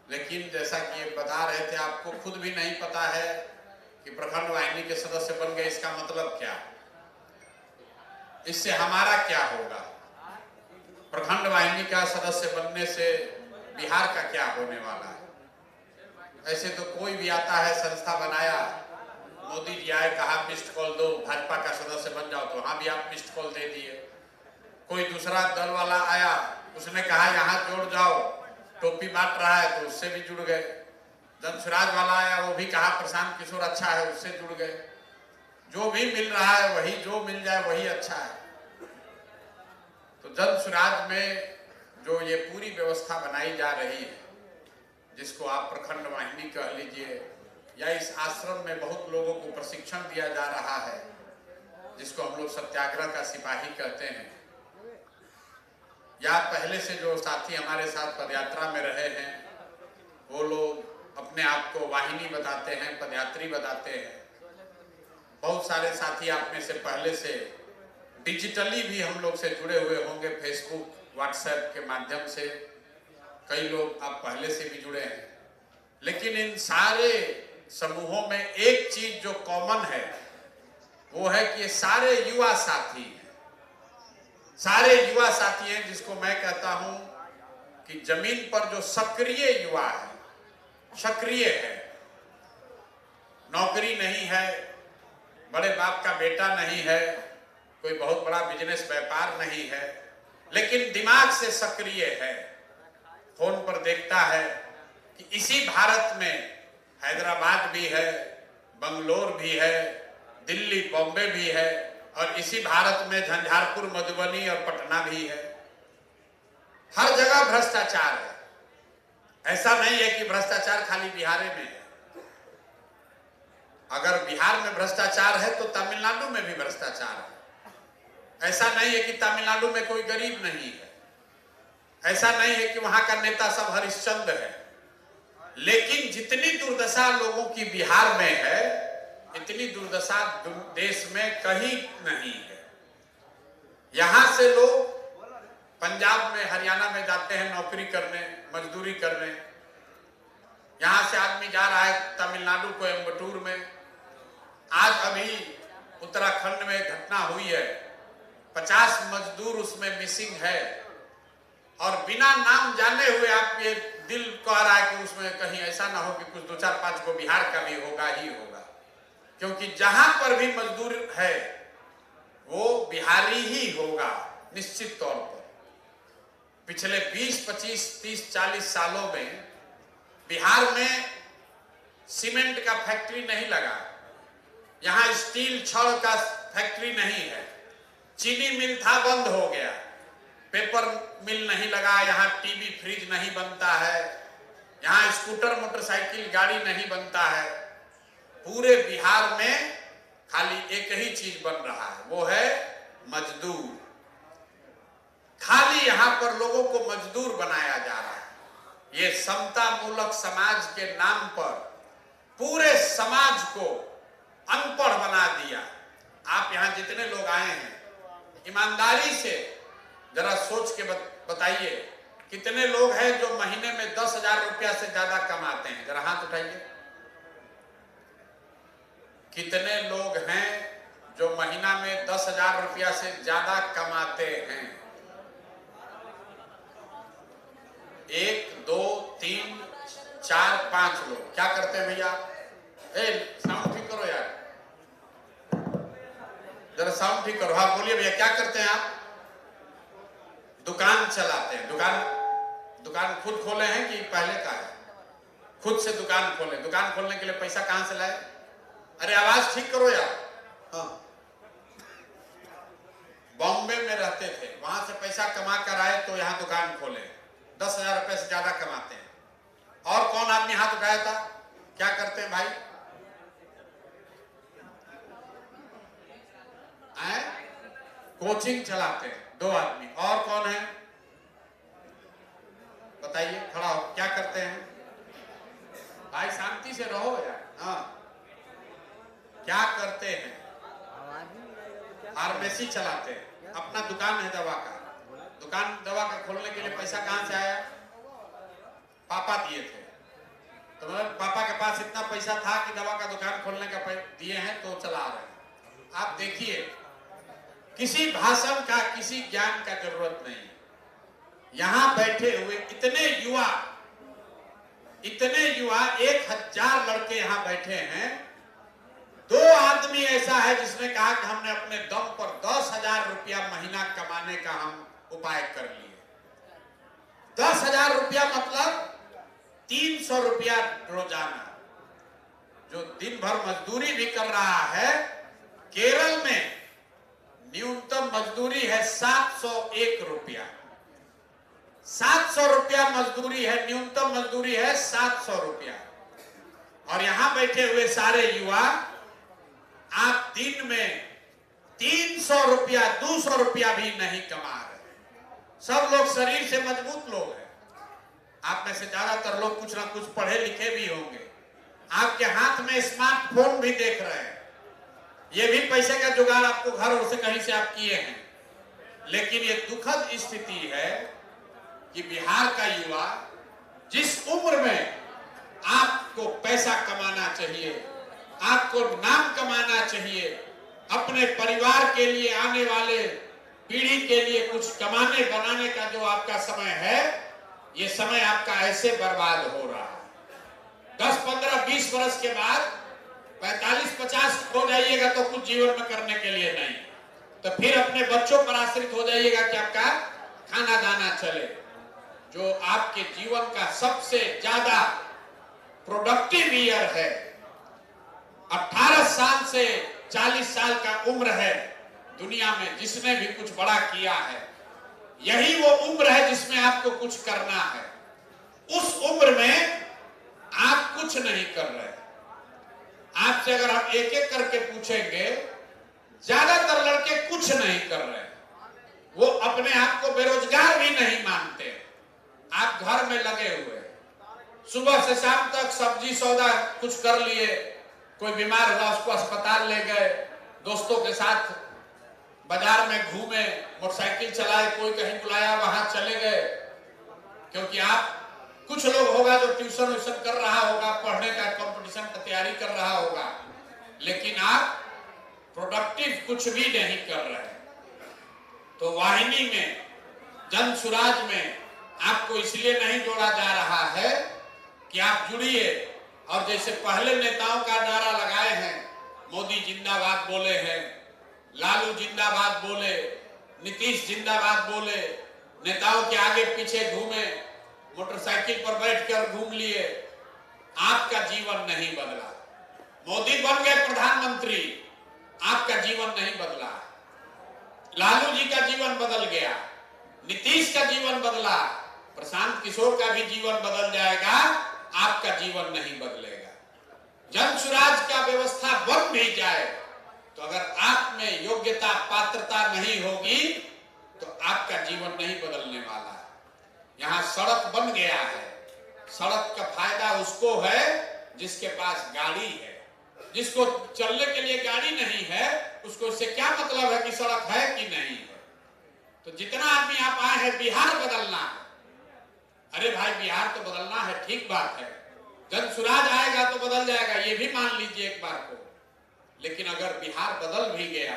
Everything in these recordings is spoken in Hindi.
लेकिन जैसा कि ये बता रहे थे, आपको खुद भी नहीं पता है कि प्रखंड वाहिनी के सदस्य बन गए, इसका मतलब क्या, इससे हमारा क्या होगा, प्रखंड वाहिनी का सदस्य बनने से बिहार का क्या होने वाला है। ऐसे तो कोई भी आता है, संस्था बनाया, मोदी जी आए, कहा मिस्ड कॉल दो, भाजपा का सदस्य बन जाओ, तो वहां भी आप मिस्ड कॉल दे दिए। कोई दूसरा दल वाला आया, उसने कहा यहाँ जोड़ जाओ, टोपी बांट रहा है, तो उससे भी जुड़ गए। जनसुराज वाला आया, वो भी कहा प्रशांत किशोर अच्छा है, उससे जुड़ गए। जो भी मिल रहा है वही, जो मिल जाए वही अच्छा है। तो जनसुराज में जो ये पूरी व्यवस्था बनाई जा रही है, जिसको आप प्रखंड वाहिनी कह लीजिए, या इस आश्रम में बहुत लोगों को प्रशिक्षण दिया जा रहा है, जिसको हम लोग सत्याग्रह का सिपाही कहते हैं, या पहले से जो साथी हमारे साथ पदयात्रा में रहे हैं, वो लोग अपने आप को वाहिनी बताते हैं, पदयात्री बताते हैं। बहुत सारे साथी आप में से पहले से डिजिटली भी हम लोग से जुड़े हुए होंगे, फेसबुक व्हाट्सएप के माध्यम से कई लोग आप पहले से भी जुड़े हैं। लेकिन इन सारे समूहों में एक चीज जो कॉमन है, वो है कि ये सारे युवा साथी हैं, सारे युवा साथी हैं, जिसको मैं कहता हूं कि जमीन पर जो सक्रिय युवा है, सक्रिय है, नौकरी नहीं है, बड़े बाप का बेटा नहीं है, कोई बहुत बड़ा बिजनेस व्यापार नहीं है, लेकिन दिमाग से सक्रिय है, फोन पर देखता है कि इसी भारत में हैदराबाद भी है, बंगलोर भी है, दिल्ली बॉम्बे भी है, और इसी भारत में झंझारपुर मधुबनी और पटना भी है। हर जगह भ्रष्टाचार है। ऐसा नहीं है कि भ्रष्टाचार खाली बिहार में है। अगर बिहार में भ्रष्टाचार है तो तमिलनाडु में भी भ्रष्टाचार है। ऐसा नहीं है कि तमिलनाडु में कोई गरीब नहीं है, ऐसा नहीं है कि वहां का नेता सब हरिश्चंद्र है। लेकिन जितनी दुर्दशा लोगों की बिहार में है, इतनी दुर्दशा देश में कहीं नहीं है। यहां से लोग पंजाब में, हरियाणा में जाते हैं नौकरी करने, मजदूरी करने। यहां से आदमी जा रहा है तमिलनाडु, कोयम्बटूर में। आज अभी उत्तराखंड में घटना हुई है, 50 मजदूर उसमें मिसिंग है, और बिना नाम जाने हुए आपके दिल कह रहा है कि उसमें कहीं ऐसा ना हो कि कुछ 2-4-5 को बिहार का भी होगा ही होगा। क्योंकि जहां पर भी मजदूर है वो बिहारी ही होगा निश्चित तौर पर। पिछले 20, 25, 30, 40 सालों में बिहार में सीमेंट का फैक्ट्री नहीं लगा, यहां स्टील छड़ का फैक्ट्री नहीं है, चीनी मिल था बंद हो गया, पेपर मिल नहीं लगा, यहाँ टीवी फ्रिज नहीं बनता है, यहाँ स्कूटर मोटरसाइकिल गाड़ी नहीं बनता है। पूरे बिहार में खाली एक ही चीज बन रहा है, वो है मजदूर। खाली यहाँ पर लोगों को मजदूर बनाया जा रहा है। ये समता मूलक समाज के नाम पर पूरे समाज को अनपढ़ बना दिया। आप यहाँ जितने लोग आए हैं, ईमानदारी से जरा सोच के बताइए, कितने लोग हैं जो महीने में 10,000 रुपया से ज्यादा कमाते हैं? जरा हाथ उठाइए। कितने लोग हैं जो महीना में 10,000 रुपया से ज्यादा कमाते हैं? 1, 2, 3, 4, 5 लोग। क्या करते हैं भैया? साउंड ठीक करो यार, जरा साउंड ठीक करो। हाँ बोलिए भैया, क्या करते हैं आप? दुकान चलाते हैं। दुकान खुद खोले हैं कि पहले का है? खुद से दुकान खोले। दुकान खोलने के लिए पैसा कहां से लाए? अरे आवाज ठीक करो यार। हाँ, बॉम्बे में रहते थे, वहां से पैसा कमा कर आए तो यहाँ दुकान खोले, 10,000 रुपए से ज्यादा कमाते हैं। और कौन आदमी हाथ उठाया था? क्या करते हैं भाई? कोचिंग चलाते हैं 2 आदमी। और कौन है बताइए, खड़ा हो। क्या करते हैं भाई? शांति से रहो यार। हाँ, क्या करते हैं? फार्मेसी चलाते हैं, अपना दुकान है दवा का। दुकान दवा का खोलने के लिए पैसा कहां से आया? पापा दिए थे। तो मतलब पापा के पास इतना पैसा था कि दवा का दुकान खोलने का दिए हैं तो चला रहे हैं। आप देखिए, किसी भाषण का, किसी ज्ञान का जरूरत नहीं है। यहां बैठे हुए इतने युवा 1000 लड़के यहां बैठे हैं। 2 आदमी ऐसा है जिसने कहा कि हमने अपने दम पर 10,000 रुपया महीना कमाने का हम उपाय कर लिए। 10,000 रुपया मतलब 300 रुपया रोजाना। जो दिन भर मजदूरी भी कर रहा है, केरल में न्यूनतम मजदूरी है 701 रुपया। 700 रुपया मजदूरी है, न्यूनतम मजदूरी है 700 रुपया। और यहां बैठे हुए सारे युवा, आप दिन में 300 रुपया, 200 रुपया भी नहीं कमा रहे। सब लोग शरीर से मजबूत लोग हैं। आप में से ज्यादातर लोग कुछ ना कुछ पढ़े लिखे भी होंगे। आपके हाथ में स्मार्टफोन भी देख रहे हैं। ये भी पैसे का जुगाड़ आपको घर और से कहीं से आप किए हैं। लेकिन ये दुखद स्थिति है कि बिहार का युवा, जिस उम्र में आपको पैसा कमाना चाहिए, आपको नाम कमाना चाहिए, अपने परिवार के लिए, आने वाले पीढ़ी के लिए कुछ कमाने बनाने का जो आपका समय है, ये समय आपका ऐसे बर्बाद हो रहा है। 10, 15, 20 वर्ष के बाद 45-50 हो जाइएगा तो कुछ जीवन में करने के लिए नहीं, तो फिर अपने बच्चों पर आश्रित हो जाइएगा कि आपका खाना दाना चले। जो आपके जीवन का सबसे ज्यादा प्रोडक्टिव ईयर है, 18 साल से 40 साल का उम्र है दुनिया में, जिसने भी कुछ बड़ा किया है, यही वो उम्र है जिसमें आपको कुछ करना है। उस उम्र में आप कुछ नहीं कर रहे। आपसे अगर हम एक एक करके पूछेंगे, ज्यादातर लड़के कुछ नहीं कर रहे। वो अपने आप को बेरोजगार भी नहीं मानते। आप घर में लगे हुए, सुबह से शाम तक सब्जी सौदा कुछ कर लिए, कोई बीमार हुआ उसको अस्पताल ले गए, दोस्तों के साथ बाजार में घूमे, मोटरसाइकिल चलाए, कोई कहीं बुलाया वहां चले गए। क्योंकि आप, कुछ लोग होगा जो ट्यूशन व्यूशन कर रहा होगा, पढ़ने का कंपटीशन का तैयारी कर रहा होगा, लेकिन आप प्रोडक्टिव कुछ भी नहीं कर रहे। तो वाहिनी में, जन सुराज में आपको इसलिए नहीं जोड़ा जा रहा है कि आप जुड़िए और जैसे पहले नेताओं का नारा लगाए हैं, मोदी जिंदाबाद बोले हैं, लालू जिंदाबाद बोले, नीतीश जिंदाबाद बोले, नेताओं के आगे पीछे घूमे, मोटरसाइकिल पर बैठकर घूम लिए, आपका जीवन नहीं बदला। मोदी बन गए प्रधानमंत्री, आपका जीवन नहीं बदला। लालू जी का जीवन बदल गया, नीतीश का जीवन बदला, प्रशांत किशोर का भी जीवन बदल जाएगा, आपका जीवन नहीं बदलेगा। जन सुराज का व्यवस्था बन भी जाए तो अगर आप में योग्यता, पात्रता नहीं होगी तो आपका जीवन नहीं बदलने वाला है। यहां सड़क बन गया है, सड़क का फायदा उसको है जिसके पास गाड़ी है। जिसको चलने के लिए गाड़ी नहीं है, उसको इससे क्या मतलब है कि सड़क है कि नहीं है। तो जितना आदमी आप आए हैं, बिहार बदलना है। अरे भाई, बिहार तो बदलना है, ठीक बात है। जन सुराज आएगा तो बदल जाएगा, ये भी मान लीजिए एक बार को। लेकिन अगर बिहार बदल भी गया,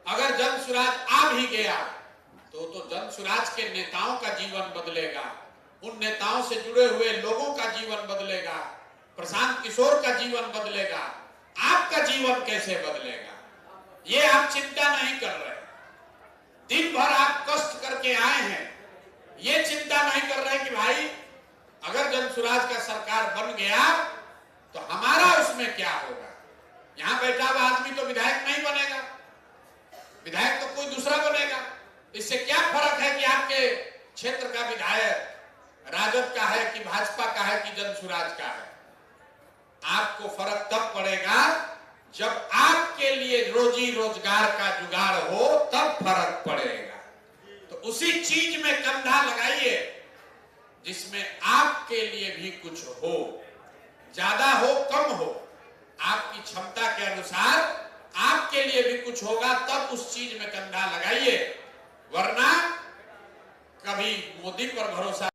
अगर जन सुराज आ भी गया, तो जन सुराज के नेताओं का जीवन बदलेगा, उन नेताओं से जुड़े हुए लोगों का जीवन बदलेगा, प्रशांत किशोर का जीवन बदलेगा। आपका जीवन कैसे बदलेगा, ये आप चिंता नहीं कर रहे। दिन भर आप कष्ट करके आए हैं, ये चिंता नहीं कर रहे कि भाई अगर जन सुराज का सरकार बन गया तो हमारा उसमें क्या होगा। यहां बैठा हुआ आदमी तो विधायक नहीं बनेगा, विधायक तो कोई दूसरा बनेगा। इससे क्या फर्क है कि आपके क्षेत्र का विधायक राजद का है कि भाजपा का है कि जन सुराज का है। आपको फर्क तब पड़ेगा जब आपके लिए रोजी रोजगार का जुगाड़ हो, तब फर्क पड़ेगा। तो उसी चीज में कंधा लगाइए जिसमें आपके लिए भी कुछ हो, ज्यादा हो कम हो, आपकी क्षमता के अनुसार आपके लिए भी कुछ होगा, तब उस चीज में कंधा लगाइए। वरना कभी मोदी पर भरोसा